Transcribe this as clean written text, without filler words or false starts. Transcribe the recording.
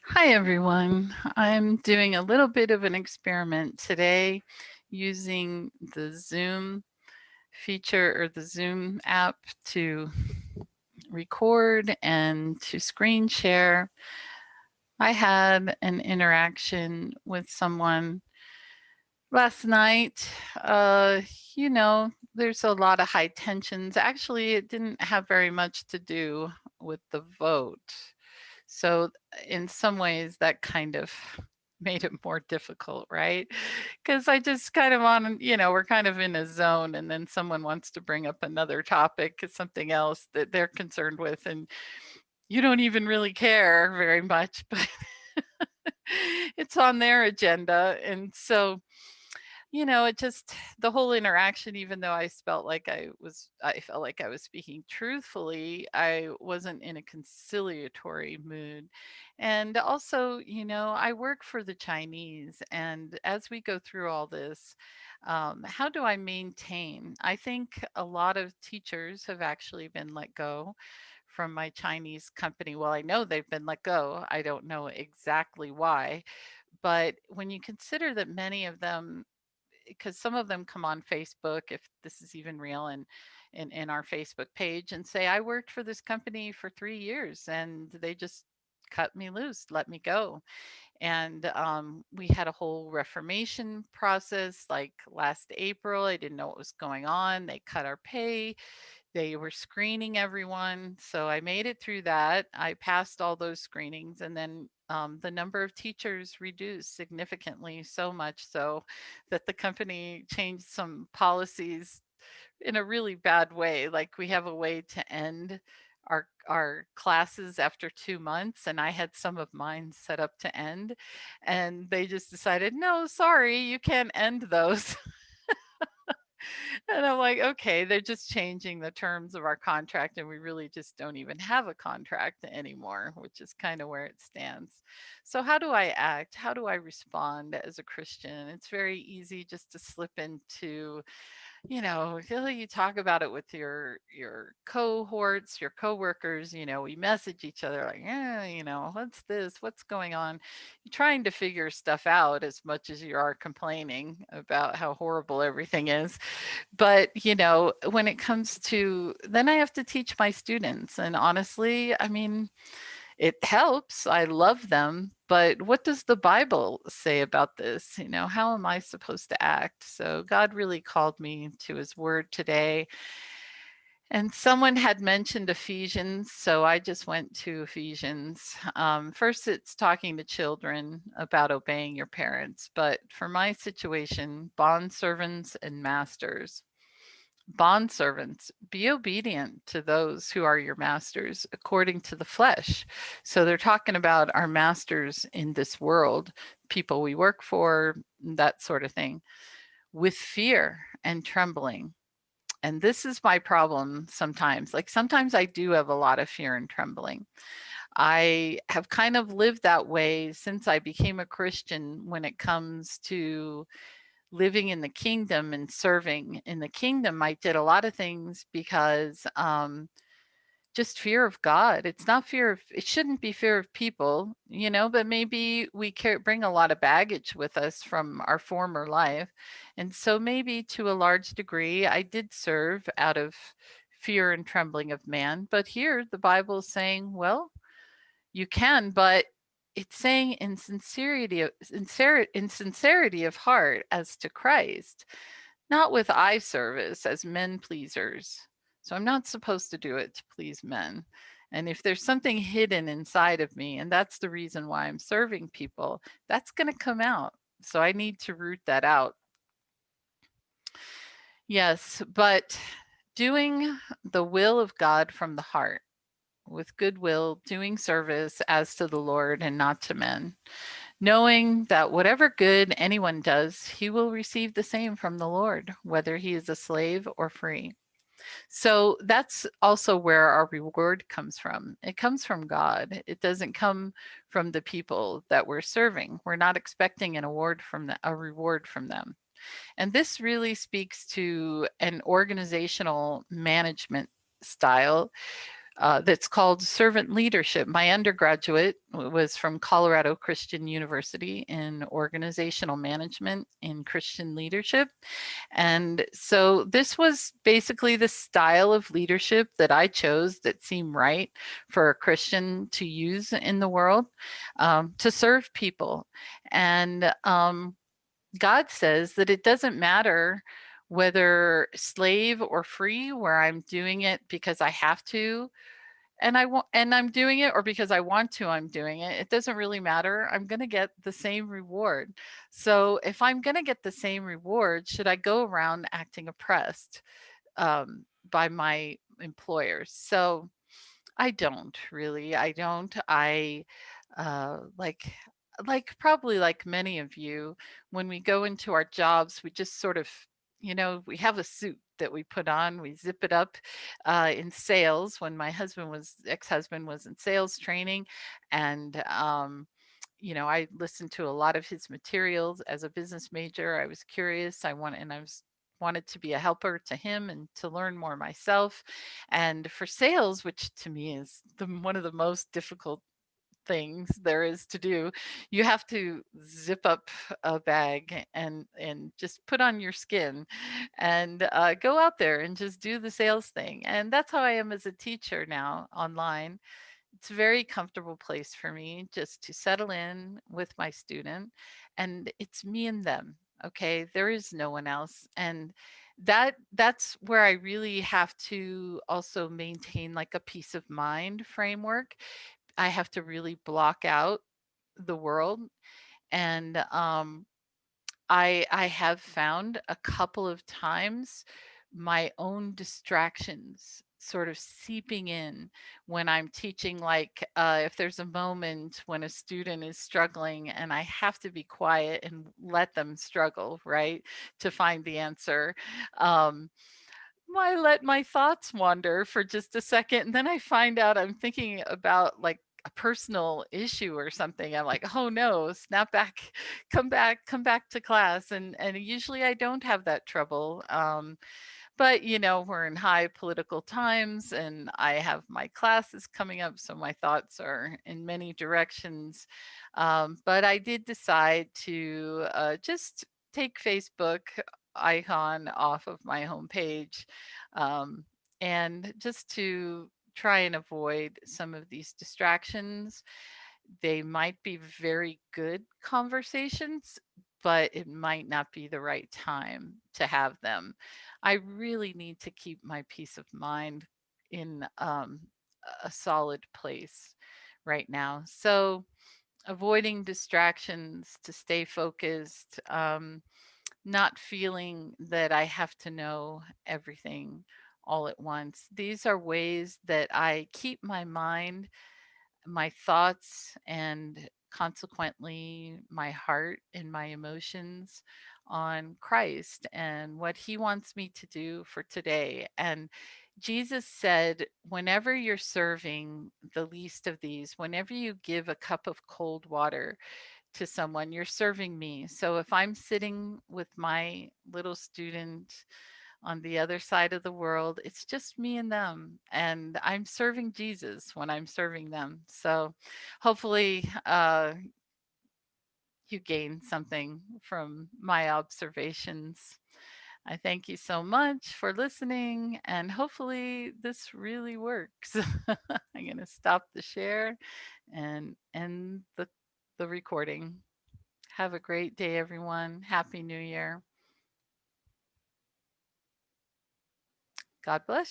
Hi, everyone. I'm doing a little bit of an experiment today using the Zoom feature or the Zoom app to record and to screen share. I had an interaction with someone last night. Uh, there's a lot of high tensions. Actually, it didn't have very much to do with the vote. So in some ways that kind of made it more difficult, right? Because I just kind of on, we're kind of in a zone and then someone wants to bring up another topic, something else that they're concerned with, and you don't even really care very much, but it's on their agenda. And so it just the whole interaction, even though I felt like I was speaking truthfully, I wasn't in a conciliatory mood. And also, I work for the Chinese, and as we go through all this, how do I maintain? I think a lot of teachers have actually been let go from my Chinese company. Well, I know they've been let go. I don't know exactly why, but when you consider that many of them, because some of them come on Facebook, if this is even real, and in our Facebook page and say, I worked for this company for 3 years and they just cut me loose, let me go. And we had a whole reformation process like last April. I didn't know what was going on. They cut our pay. They were screening everyone. So I made it through that. I passed all those screenings. And then the number of teachers reduced significantly, so much so that the company changed some policies in a really bad way. Like we have a way to end our classes after 2 months, and I had some of mine set up to end, and they just decided, no, sorry, you can't end those. And I'm like, okay, they're just changing the terms of our contract, and we really just don't even have a contract anymore, which is kind of where it stands. So, how do I act? How do I respond as a Christian? It's very easy just to slip into, you talk about it with your cohorts, your coworkers. We message each other like, yeah, what's this? What's going on? You're trying to figure stuff out as much as you are complaining about how horrible everything is. But, when it comes to then I have to teach my students, and honestly, I mean, it helps. I love them, but what does the Bible say about this? How am I supposed to act? So God really called me to his word today. And someone had mentioned Ephesians, so I just went to Ephesians. First, it's talking to children about obeying your parents, but for my situation, bond servants and masters. Bondservants, be obedient to those who are your masters according to the flesh. So they're talking about our masters in this world, people we work for, that sort of thing, with fear and trembling. And this is my problem sometimes. Like sometimes I do have a lot of fear and trembling. I have kind of lived that way since I became a Christian when it comes to living in the kingdom and serving in the kingdom. I did a lot of things because just fear of God. It's not fear of, it shouldn't be fear of people, but maybe we bring a lot of baggage with us from our former life. And so maybe to a large degree, I did serve out of fear and trembling of man. But here the Bible is saying, well, you can, but it's saying in sincerity of heart as to Christ, not with eye service as men pleasers. So I'm not supposed to do it to please men. And if there's something hidden inside of me, and that's the reason why I'm serving people, that's going to come out. So I need to root that out. Yes, but doing the will of God from the heart with goodwill, doing service as to the Lord and not to men, knowing that whatever good anyone does, he will receive the same from the Lord, whether he is a slave or free. So that's also where our reward comes from. It comes from God. It doesn't come from the people that we're serving. We're not expecting a reward from them. And this really speaks to an organizational management style. that's called servant leadership. My undergraduate was from Colorado Christian University in organizational management in Christian leadership. And so this was basically the style of leadership that I chose that seemed right for a Christian to use in the world, to serve people. And God says that it doesn't matter whether slave or free, where I'm doing it because I have to, and I want, and I'm doing it, or because I want to, I'm doing it. It doesn't really matter. I'm going to get the same reward. So if I'm going to get the same reward, should I go around acting oppressed by my employers? So I don't really. I don't. I like probably like many of you, when we go into our jobs, we just sort of, we have a suit that we put on, we zip it up. In sales, when my ex-husband was in sales training, and I listened to a lot of his materials as a business major. I was curious. I was wanted to be a helper to him and to learn more myself. And for sales, which to me is one of the most difficult things there is to do, you have to zip up a bag and just put on your skin and go out there and just do the sales thing. And that's how I am as a teacher now online. It's a very comfortable place for me just to settle in with my student, and it's me and them. Okay, there is no one else. And that's where I really have to also maintain like a peace of mind framework. I have to really block out the world. And I have found a couple of times my own distractions sort of seeping in when I'm teaching. Like if there's a moment when a student is struggling and I have to be quiet and let them struggle, right, to find the answer. Um, I let my thoughts wander for just a second, and then I find out I'm thinking about like a personal issue or something. I'm like, oh no, snap back, come back to class. And usually I don't have that trouble. But we're in high political times and I have my classes coming up, so my thoughts are in many directions. But I did decide to just take Facebook icon off of my homepage, um, and just to try and avoid some of these distractions. They might be very good conversations, but it might not be the right time to have them. I really need to keep my peace of mind in a solid place right now. So, avoiding distractions to stay focused, not feeling that I have to know everything all at once. These are ways that I keep my mind, my thoughts, and consequently my heart and my emotions on Christ and what he wants me to do for today. And Jesus said, whenever you're serving the least of these, whenever you give a cup of cold water to someone, you're serving me. So if I'm sitting with my little student on the other side of the world, it's just me and them. And I'm serving Jesus when I'm serving them. So hopefully, you gain something from my observations. I thank you so much for listening, and hopefully, this really works. I'm going to stop the share and end the recording. Have a great day, everyone. Happy New Year. God bless.